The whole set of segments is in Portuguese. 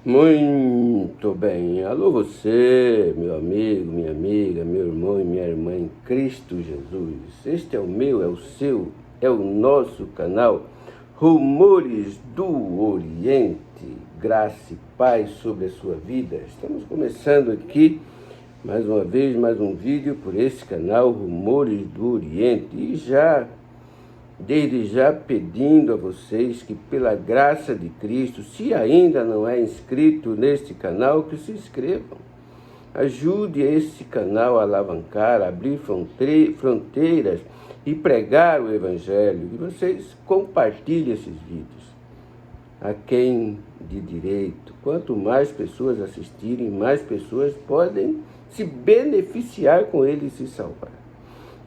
Muito bem, alô você, meu amigo, minha amiga, meu irmão e minha irmã em Cristo Jesus. Este é o meu, é o seu, é o nosso canal Rumores do Oriente. Graça e paz sobre a sua vida. Estamos começando aqui mais uma vez, mais um vídeo por esse canal Rumores do Oriente. E desde já pedindo a vocês que pela graça de Cristo, se ainda não é inscrito neste canal, que se inscrevam. Ajude esse canal a alavancar, a abrir fronteiras e pregar o Evangelho. E vocês compartilhem esses vídeos a quem de direito. Quanto mais pessoas assistirem, mais pessoas podem se beneficiar com ele e se salvar.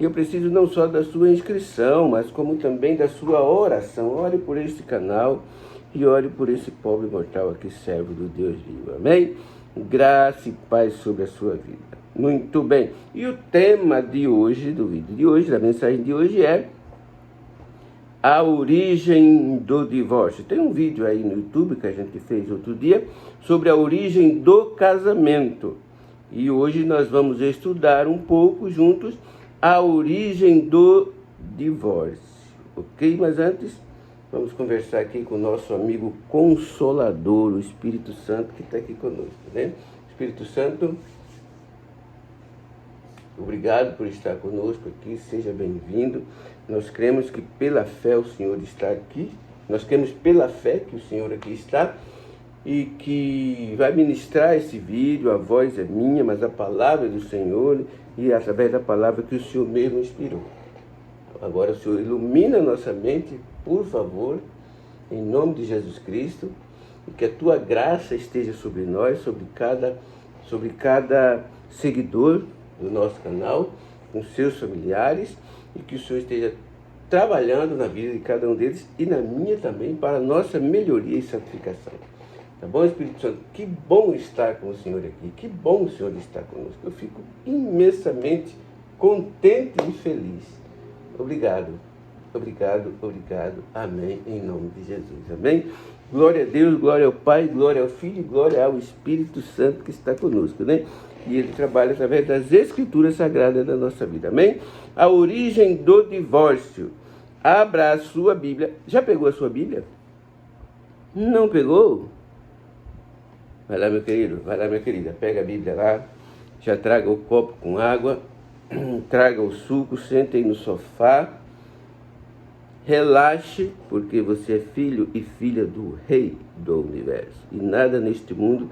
Eu preciso não só da sua inscrição, mas como também da sua oração. Ore por este canal e ore por esse pobre mortal aqui, servo do Deus vivo. Amém? Graça e paz sobre a sua vida. Muito bem. E o tema de hoje, do vídeo de hoje, da mensagem de hoje é a origem do divórcio. Tem um vídeo aí no YouTube que a gente fez outro dia sobre a origem do casamento. E hoje nós vamos estudar um pouco juntos a origem do divórcio, ok? Mas antes, vamos conversar aqui com o nosso amigo Consolador, o Espírito Santo, que está aqui conosco, né? Espírito Santo, obrigado por estar conosco aqui, seja bem-vindo. Nós cremos que pela fé o Senhor está aqui, nós cremos pela fé que o Senhor aqui está e que vai ministrar esse vídeo. A voz é minha, mas a palavra é do Senhor, e através da palavra que o Senhor mesmo inspirou. Agora o Senhor ilumina a nossa mente, por favor, em nome de Jesus Cristo, e que a tua graça esteja sobre nós, sobre cada seguidor do nosso canal, com seus familiares, e que o Senhor esteja trabalhando na vida de cada um deles e na minha também, para a nossa melhoria e santificação. Tá bom, Espírito Santo? Que bom estar com o Senhor aqui. Que bom o Senhor estar conosco. Eu fico imensamente contente e feliz. Obrigado. Obrigado, obrigado. Amém. Em nome de Jesus. Amém. Glória a Deus, glória ao Pai, glória ao Filho e glória ao Espírito Santo que está conosco, né? E ele trabalha através das Escrituras Sagradas da nossa vida. Amém? A origem do divórcio. Abra a sua Bíblia. Já pegou a sua Bíblia? Não pegou? Vai lá, meu querido, vai lá, minha querida, pega a Bíblia lá, já traga o copo com água, traga o suco, sente aí no sofá, relaxe, porque você é filho e filha do Rei do Universo. E nada neste mundo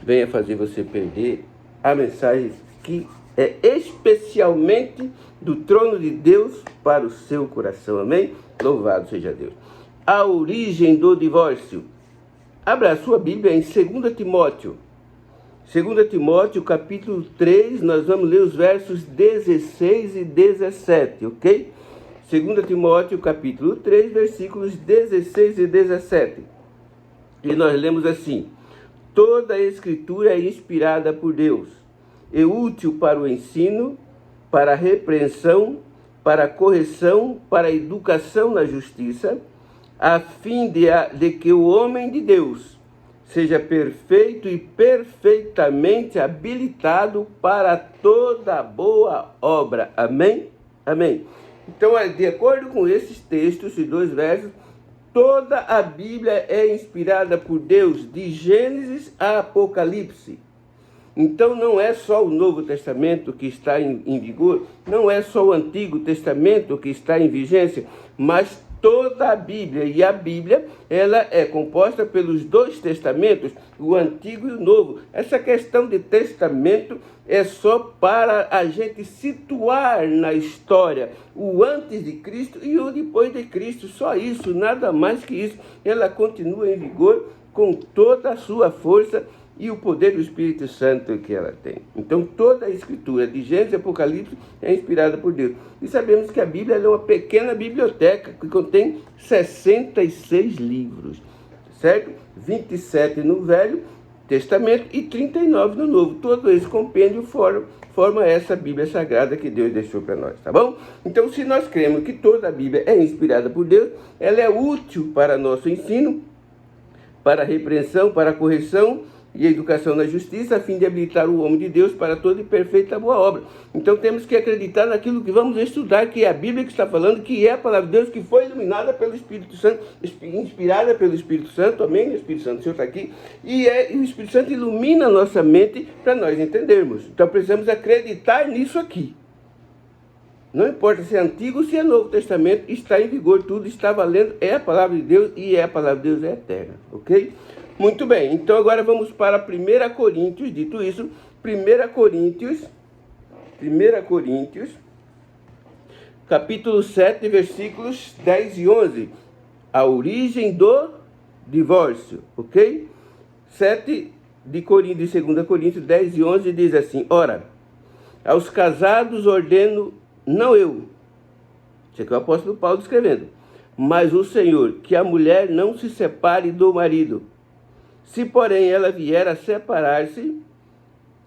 venha fazer você perder a mensagem que é especialmente do trono de Deus para o seu coração. Amém? Louvado seja Deus. A origem do divórcio. Abra a sua Bíblia em 2 Timóteo. 2 Timóteo, capítulo 3, nós vamos ler os versos 16 e 17, ok? 2 Timóteo, capítulo 3, versículos 16 e 17. E nós lemos assim: toda a Escritura é inspirada por Deus, é útil para o ensino, para a repreensão, para a correção, para a educação na justiça, a fim de que o homem de Deus seja perfeito e perfeitamente habilitado para toda boa obra. Amém? Amém. Então, de acordo com esses textos e dois versos, toda a Bíblia é inspirada por Deus, de Gênesis a Apocalipse. Então não é só o Novo Testamento que está em vigor, não é só o Antigo Testamento que está em vigência, mas toda a Bíblia. E a Bíblia, ela é composta pelos dois testamentos, o Antigo e o Novo. Essa questão de testamento é só para a gente situar na história o antes de Cristo e o depois de Cristo. Só isso, nada mais que isso. Ela continua em vigor com toda a sua força e o poder do Espírito Santo que ela tem. Então toda a Escritura, de Gênesis e Apocalipse, é inspirada por Deus. E sabemos que a Bíblia é uma pequena biblioteca que contém 66 livros, certo? 27 no Velho Testamento e 39 no Novo. Todo esse compêndio forma essa Bíblia Sagrada que Deus deixou para nós, tá bom? Então, se nós cremos que toda a Bíblia é inspirada por Deus, ela é útil para nosso ensino, para a repreensão, para a correção e a educação na justiça, a fim de habilitar o homem de Deus para toda e perfeita boa obra. Então temos que acreditar naquilo que vamos estudar, que é a Bíblia que está falando, que é a palavra de Deus, que foi iluminada pelo Espírito Santo, inspirada pelo Espírito Santo, amém? O Espírito Santo, o Senhor está aqui, e o Espírito Santo ilumina a nossa mente para nós entendermos. Então precisamos acreditar nisso aqui. Não importa se é Antigo ou se é Novo Testamento, está em vigor, tudo está valendo, é a palavra de Deus e a palavra de Deus é eterna, ok? Muito bem, então agora vamos para 1 Coríntios, dito isso, 1 Coríntios, capítulo 7, versículos 10 e 11, a origem do divórcio, ok? 7 de 2 Coríntios 10 e 11 diz assim: ora, aos casados ordeno, não eu, isso aqui é o apóstolo Paulo escrevendo, mas o Senhor, que a mulher não se separe do marido. Se, porém, ela vier a separar-se,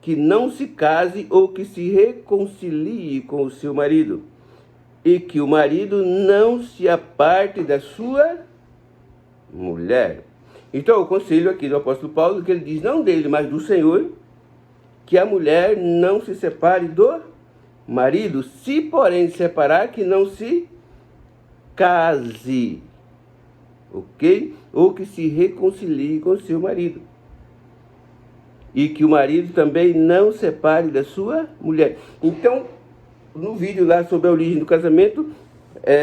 que não se case ou que se reconcilie com o seu marido, e que o marido não se aparte da sua mulher. Então, o conselho aqui do apóstolo Paulo, que ele diz, não dele, mas do Senhor, que a mulher não se separe do marido, se, porém, separar, que não se case, ok? Ou que se reconcilie com seu marido. E que o marido também não separe da sua mulher. Então, no vídeo lá sobre a origem do casamento,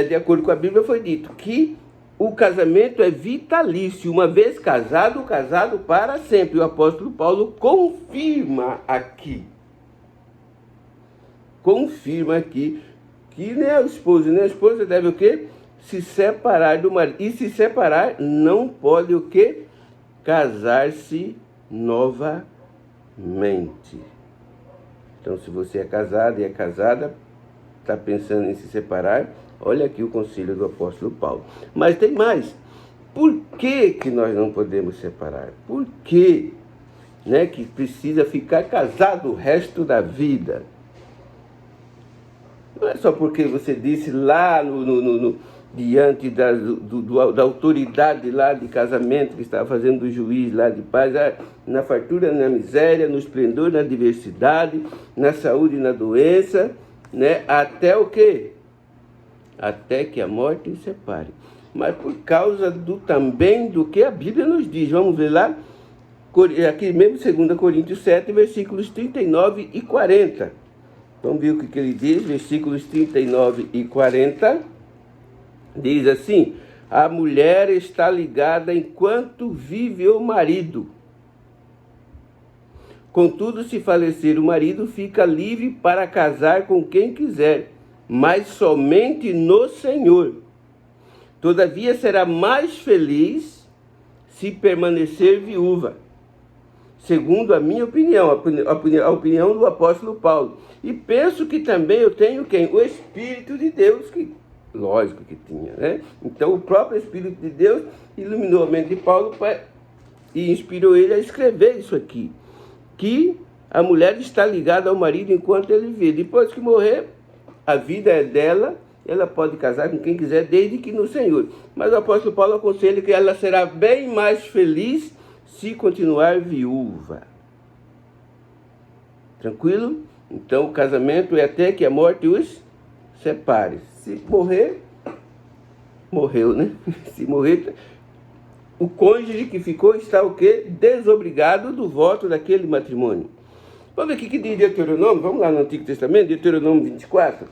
de acordo com a Bíblia, foi dito que o casamento é vitalício. Uma vez casado, casado para sempre. O apóstolo Paulo confirma aqui. Confirma aqui que nem a esposa, nem a esposa deve o quê? Se separar do marido. E se separar, não pode o quê? Casar-se novamente. Então, se você é casado e é casada, está pensando em se separar, olha aqui o conselho do apóstolo Paulo. Mas tem mais. Por que nós não podemos separar? Por que, que precisa ficar casado o resto da vida? Não é só porque você disse lá diante da autoridade lá de casamento que estava fazendo o juiz lá de paz, na fartura, na miséria, no esplendor, na diversidade, na saúde e na doença, até o quê? Até que a morte os separe. Mas por causa também do que a Bíblia nos diz. Vamos ver lá, aqui mesmo 2 Coríntios 7, versículos 39 e 40. Vamos ver o que ele diz, versículos 39 e 40. Diz assim: a mulher está ligada enquanto vive o marido. Contudo, se falecer o marido, fica livre para casar com quem quiser, mas somente no Senhor. Todavia será mais feliz se permanecer viúva, segundo a minha opinião, a opinião do apóstolo Paulo. E penso que também eu tenho quem? O Espírito de Deus, que lógico que tinha, Então o próprio Espírito de Deus iluminou a mente de Paulo e inspirou ele a escrever isso aqui. Que a mulher está ligada ao marido enquanto ele vive. Depois que morrer, a vida é dela, ela pode casar com quem quiser, desde que no Senhor. Mas o apóstolo Paulo aconselha que ela será bem mais feliz se continuar viúva. Tranquilo? Então o casamento é até que a morte os separe. Se morrer, morreu, Se morrer, o cônjuge que ficou está o quê? Desobrigado do voto daquele matrimônio. Vamos ver o que diz Deuteronômio. Vamos lá no Antigo Testamento, Deuteronômio 24.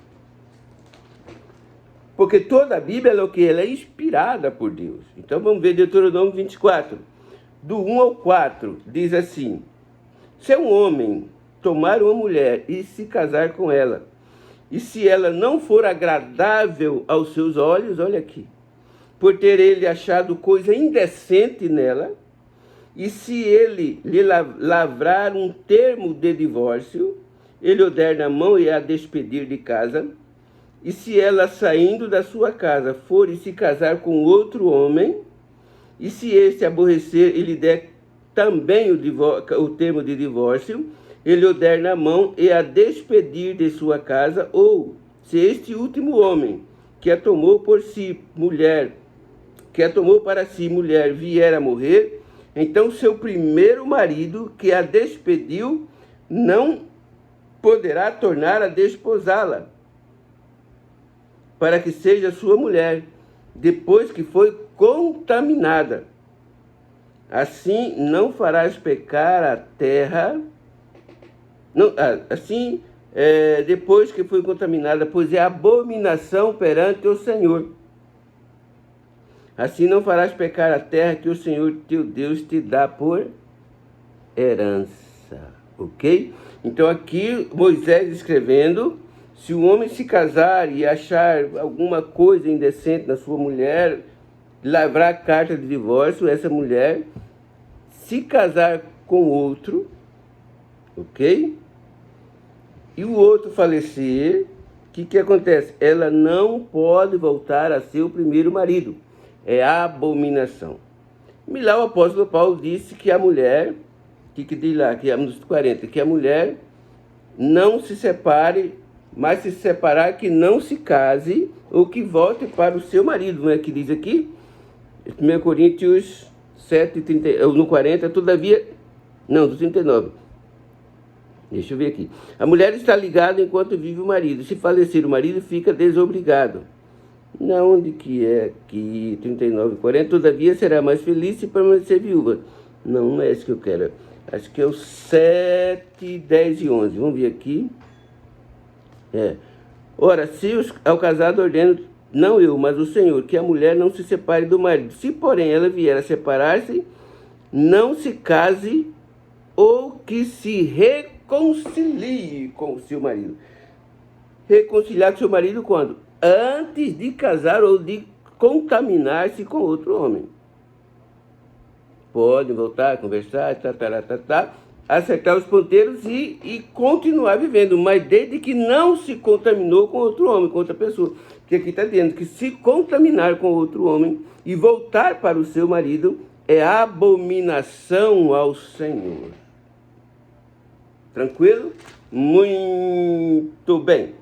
Porque toda a Bíblia ela é inspirada por Deus. Então vamos ver Deuteronômio 24. Do 1 ao 4, diz assim: se um homem tomar uma mulher e se casar com ela, e se ela não for agradável aos seus olhos, olha aqui, por ter ele achado coisa indecente nela, e se ele lhe lavrar um termo de divórcio, ele o der na mão e a despedir de casa, e se ela saindo da sua casa for e se casar com outro homem, e se este aborrecer, ele der também o termo de divórcio, ele o der na mão e a despedir de sua casa, ou se este último homem, que a tomou para si mulher, vier a morrer, então seu primeiro marido, que a despediu, não poderá tornar a desposá-la, para que seja sua mulher, depois que foi contaminada. Assim não farás pecar a terra, depois que foi contaminada, pois é abominação perante o Senhor. Assim não farás pecar a terra que o Senhor teu Deus te dá por herança. Ok? Então aqui Moisés escrevendo, se o homem se casar e achar alguma coisa indecente na sua mulher, lavrar carta de divórcio, essa mulher se casar com outro, ok? E o outro falecer, o que acontece? Ela não pode voltar a ser o primeiro marido. É abominação. E lá o apóstolo Paulo disse que a mulher, que diz lá, que é nos 40, que a mulher não se separe, mas se separar que não se case ou que volte para o seu marido, não é que diz aqui? 1 Coríntios 7, 30, no 40, todavia, não, do 39. Deixa eu ver aqui. A mulher está ligada enquanto vive o marido. Se falecer o marido, fica desobrigado. Na onde que é aqui, 39, 40, todavia será mais feliz se permanecer viúva. Não é esse que eu quero. Acho que é o 7, 10 e 11. Vamos ver aqui. Ora, se ao casado ordeno, não eu, mas o Senhor, que a mulher não se separe do marido. Se, porém, ela vier a separar-se, não se case ou que se reconcilie com o seu marido. Reconciliar com o seu marido quando? Antes de casar ou de contaminar-se com outro homem. Pode voltar a conversar, acertar os ponteiros e continuar vivendo, mas desde que não se contaminou com outro homem, com outra pessoa. Que aqui está dizendo que se contaminar com outro homem e voltar para o seu marido é abominação ao Senhor. Tranquilo? Muito bem.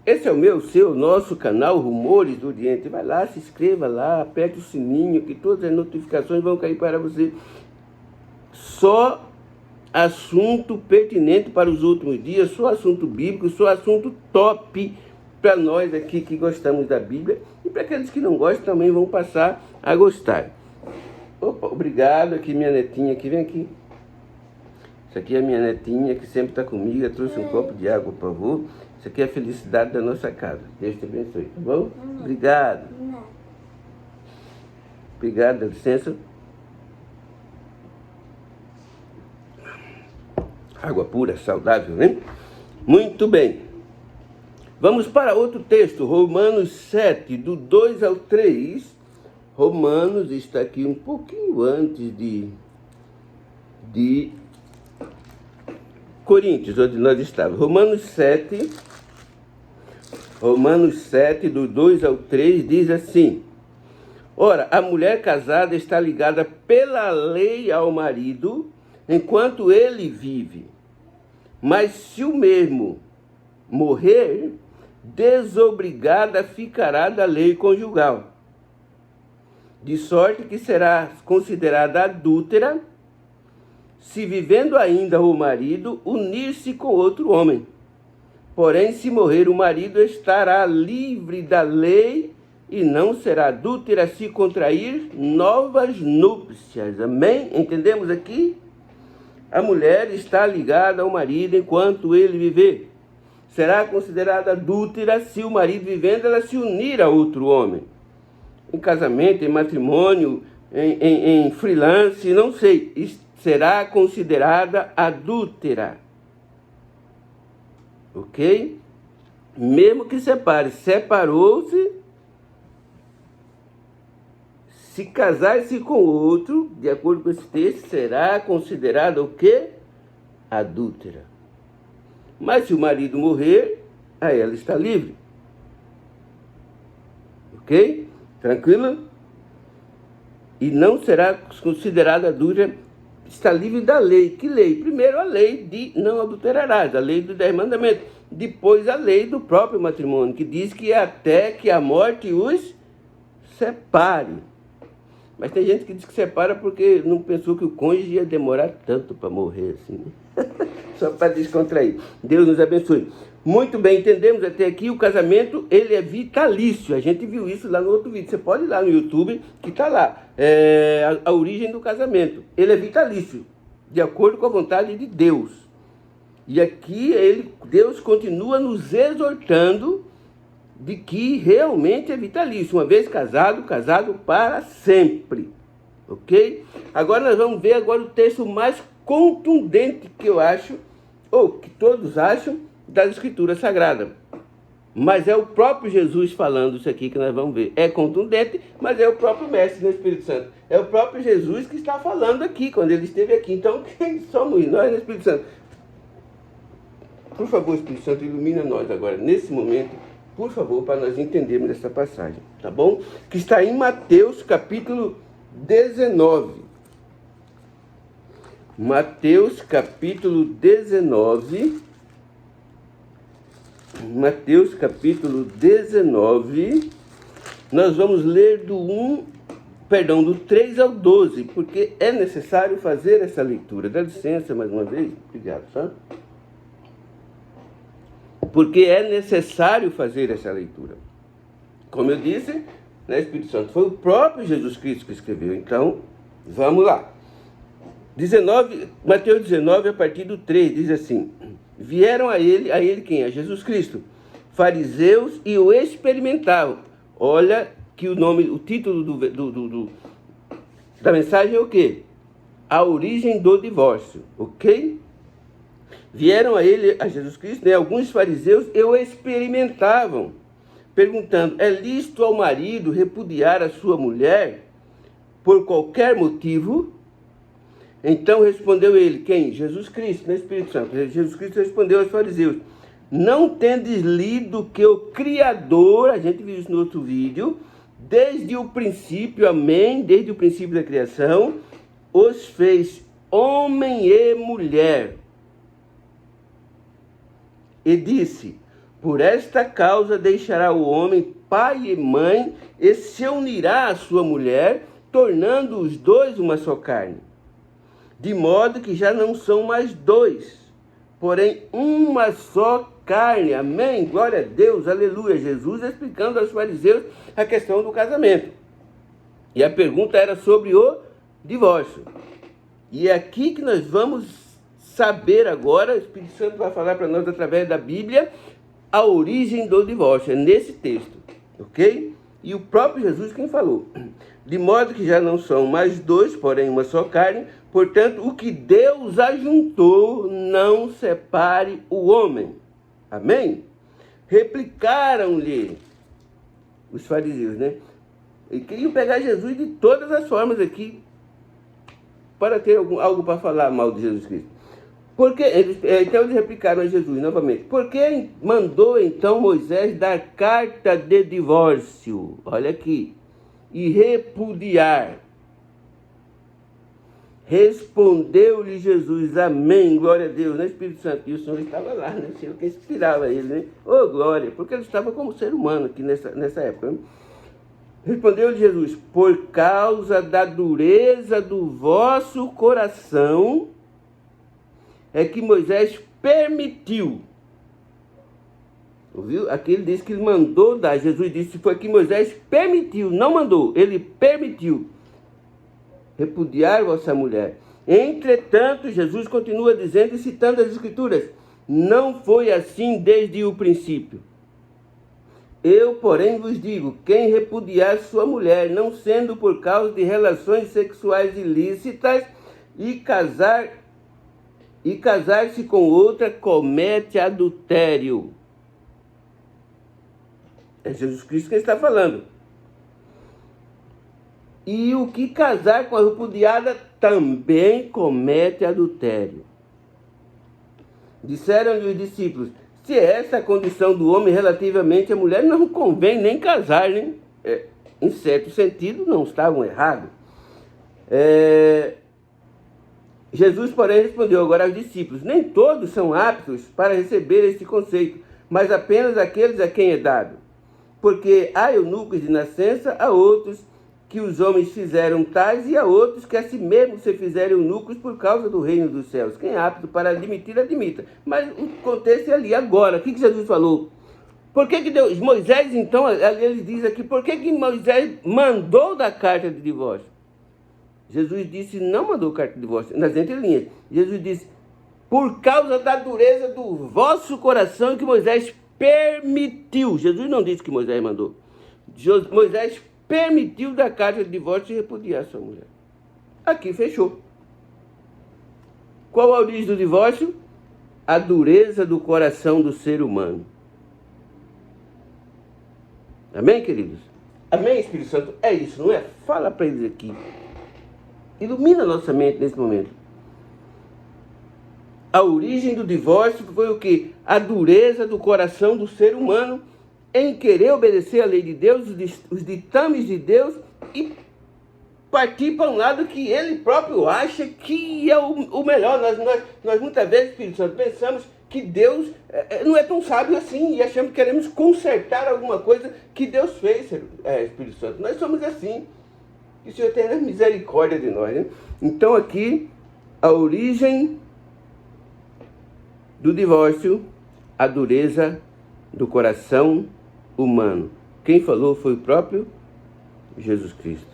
Esse é o meu, seu, nosso canal Rumores do Oriente. Vai lá, se inscreva lá, aperte o sininho, que todas as notificações vão cair para você. Só assunto pertinente para os últimos dias, só assunto bíblico, só assunto top para nós aqui que gostamos da Bíblia. E para aqueles que não gostam também vão passar a gostar. Opa, obrigado. Aqui minha netinha, aqui, vem aqui. Isso aqui é a minha netinha que sempre está comigo. Eu trouxe um copo de água, por favor. Isso aqui é a felicidade da nossa casa. Deus te abençoe, tá bom? Obrigado. Obrigado, dá licença. Água pura, saudável, né? Muito bem. Vamos para outro texto, Romanos 7, do 2 ao 3. Romanos está aqui um pouquinho antes de Coríntios, onde nós estávamos. Romanos 7, do 2 ao 3, diz assim: ora, a mulher casada está ligada pela lei ao marido, enquanto ele vive. Mas se o mesmo morrer, desobrigada ficará da lei conjugal, de sorte que será considerada adúltera, se vivendo ainda o marido, unir-se com outro homem. Porém, se morrer o marido, estará livre da lei e não será adúltera se contrair novas núpcias. Amém? Entendemos aqui? A mulher está ligada ao marido enquanto ele viver. Será considerada adúltera se o marido vivendo ela se unir a outro homem. Em casamento, em matrimônio, em freelance, não sei. Será considerada adúltera. Ok? Mesmo que separe, separou-se, se casar-se com outro, de acordo com esse texto, será considerada o quê? Adúltera. Mas se o marido morrer, aí ela está livre. Ok? Tranquilo? E não será considerada adúltera, está livre da lei. Que lei? Primeiro a lei de não adulterarás, a lei dos 10 mandamentos. Depois a lei do próprio matrimônio, que diz que até que a morte os separe. Mas tem gente que diz que separa porque não pensou que o cônjuge ia demorar tanto para morrer assim, né? Só para descontrair. Deus nos abençoe. Muito bem, entendemos até aqui, o casamento, ele é vitalício. A gente viu isso lá no outro vídeo. Você pode ir lá no YouTube, que está lá. A origem do casamento. Ele é vitalício, de acordo com a vontade de Deus. E aqui Deus continua nos exortando de que realmente é vitalício. Uma vez casado, casado para sempre. Ok? Agora nós vamos ver agora o texto mais contundente que eu acho, ou que todos acham, da Escritura Sagrada. Mas é o próprio Jesus falando isso aqui que nós vamos ver. É contundente, mas é o próprio Mestre no Espírito Santo. É o próprio Jesus que está falando aqui, quando ele esteve aqui. Então, quem somos nós no Espírito Santo? Por favor, Espírito Santo, ilumina nós agora, nesse momento, por favor, para nós entendermos essa passagem, tá bom? Que está em Mateus capítulo 19. Mateus capítulo 19. Mateus capítulo 19. Nós vamos ler do 3 ao 12, porque é necessário fazer essa leitura. Dá licença mais uma vez. Obrigado, tá? Porque é necessário fazer essa leitura. Como eu disse, né, Espírito Santo, foi o próprio Jesus Cristo que escreveu. Então, vamos lá. Mateus 19, a partir do 3, diz assim: vieram a ele quem? A Jesus Cristo, fariseus, e o experimentavam. Olha que o título da mensagem é o quê? A origem do divórcio, ok? Vieram a Jesus Cristo, né, alguns fariseus, e o experimentavam, perguntando: é lícito ao marido repudiar a sua mulher por qualquer motivo? Então respondeu ele, quem? Jesus Cristo, no Espírito Santo. Jesus Cristo respondeu aos fariseus: não tendes lido que o Criador, a gente viu isso no outro vídeo, desde o princípio, amém, desde o princípio da criação, os fez homem e mulher. E disse: por esta causa deixará o homem pai e mãe, e se unirá à sua mulher, tornando os dois uma só carne. De modo que já não são mais dois, porém uma só carne. Amém? Glória a Deus, aleluia. Jesus explicando aos fariseus a questão do casamento. E a pergunta era sobre o divórcio. E é aqui que nós vamos saber agora, o Espírito Santo vai falar para nós através da Bíblia, a origem do divórcio. É nesse texto, ok? E o próprio Jesus quem falou. De modo que já não são mais dois, porém uma só carne. Portanto, o que Deus ajuntou, não separe o homem. Amém? Replicaram-lhe os fariseus, né? E queriam pegar Jesus de todas as formas aqui, para ter algo para falar mal de Jesus Cristo. Então eles replicaram a Jesus novamente: por que mandou então Moisés dar carta de divórcio? Olha aqui. E repudiar. Respondeu-lhe Jesus: amém, glória a Deus, né, Espírito Santo? E o Senhor estava lá, né? O Senhor que inspirava ele, né? Oh, glória, porque ele estava como ser humano aqui nessa época, né? Respondeu-lhe Jesus: por causa da dureza do vosso coração, é que Moisés permitiu. Ouviu? Aqui ele disse que ele mandou dar. Jesus disse: foi que Moisés permitiu, não mandou, ele permitiu repudiar vossa mulher. Entretanto, Jesus continua dizendo e citando as Escrituras: não foi assim desde o princípio. Eu, porém, vos digo: quem repudiar sua mulher, não sendo por causa de relações sexuais ilícitas, e casar-se com outra, comete adultério. É Jesus Cristo que está falando. E o que casar com a repudiada também comete adultério. Disseram-lhe os discípulos: se essa é a condição do homem relativamente à mulher, não convém nem casar, né? Em certo sentido, não estavam errados. Jesus, porém, respondeu agora aos discípulos: nem todos são aptos para receber este conceito, mas apenas aqueles a quem é dado. Porque há eunucos de nascença, há outros que os homens fizeram tais, e a outros que a si mesmo se fizeram eunucos por causa do reino dos céus. Quem é apto para admitir, admita. Mas o contexto é ali, agora. O que Jesus falou? Por que Deus, Moisés, então, ele diz aqui, por que Moisés mandou da carta de divórcio? Jesus disse, não mandou carta de divórcio, nas entrelinhas. Jesus disse, por causa da dureza do vosso coração que Moisés permitiu. Jesus não disse que Moisés mandou. Moisés permitiu da carta de divórcio e repudiar sua mulher. Aqui fechou. Qual a origem do divórcio? A dureza do coração do ser humano. Amém, queridos? Amém, Espírito Santo? É isso, não é? Fala para eles aqui. Ilumina nossa mente nesse momento. A origem do divórcio foi o quê? A dureza do coração do ser humano em querer obedecer a lei de Deus, os ditames de Deus e partir para um lado que ele próprio acha que é o melhor. Nós muitas vezes, Espírito Santo, pensamos que Deus não é tão sábio assim e achamos que queremos consertar alguma coisa que Deus fez, Espírito Santo. Nós somos assim. Que o Senhor tenha misericórdia de nós, né? Então aqui, a origem do divórcio, a dureza do coração humano. Quem falou foi o próprio Jesus Cristo.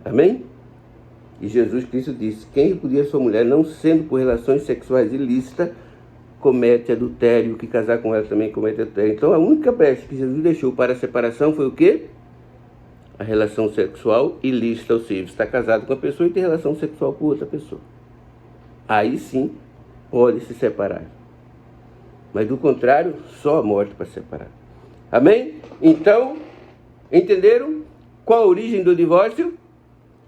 Amém? E Jesus Cristo disse, quem repudia sua mulher, não sendo por relações sexuais ilícitas, comete adultério, que casar com ela também comete adultério. Então a única brecha que Jesus deixou para a separação foi o quê? A relação sexual ilícita, ou seja, está casado com a pessoa e tem relação sexual com outra pessoa. Aí sim, pode se separar. Mas do contrário, só a morte para separar. Amém? Então, entenderam qual a origem do divórcio?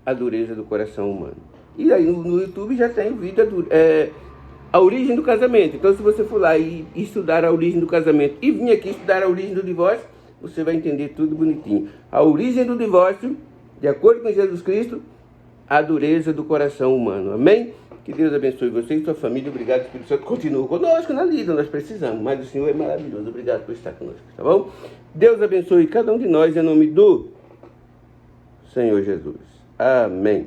A dureza do coração humano. E aí no YouTube já tem o vídeo a origem do casamento. Então se você for lá e estudar a origem do casamento e vir aqui estudar a origem do divórcio, você vai entender tudo bonitinho. A origem do divórcio, de acordo com Jesus Cristo, a dureza do coração humano. Amém? Que Deus abençoe você e sua família. Obrigado, Espírito Santo. Continua conosco na lida, nós precisamos. Mas o Senhor é maravilhoso. Obrigado por estar conosco, tá bom? Deus abençoe cada um de nós em nome do Senhor Jesus. Amém.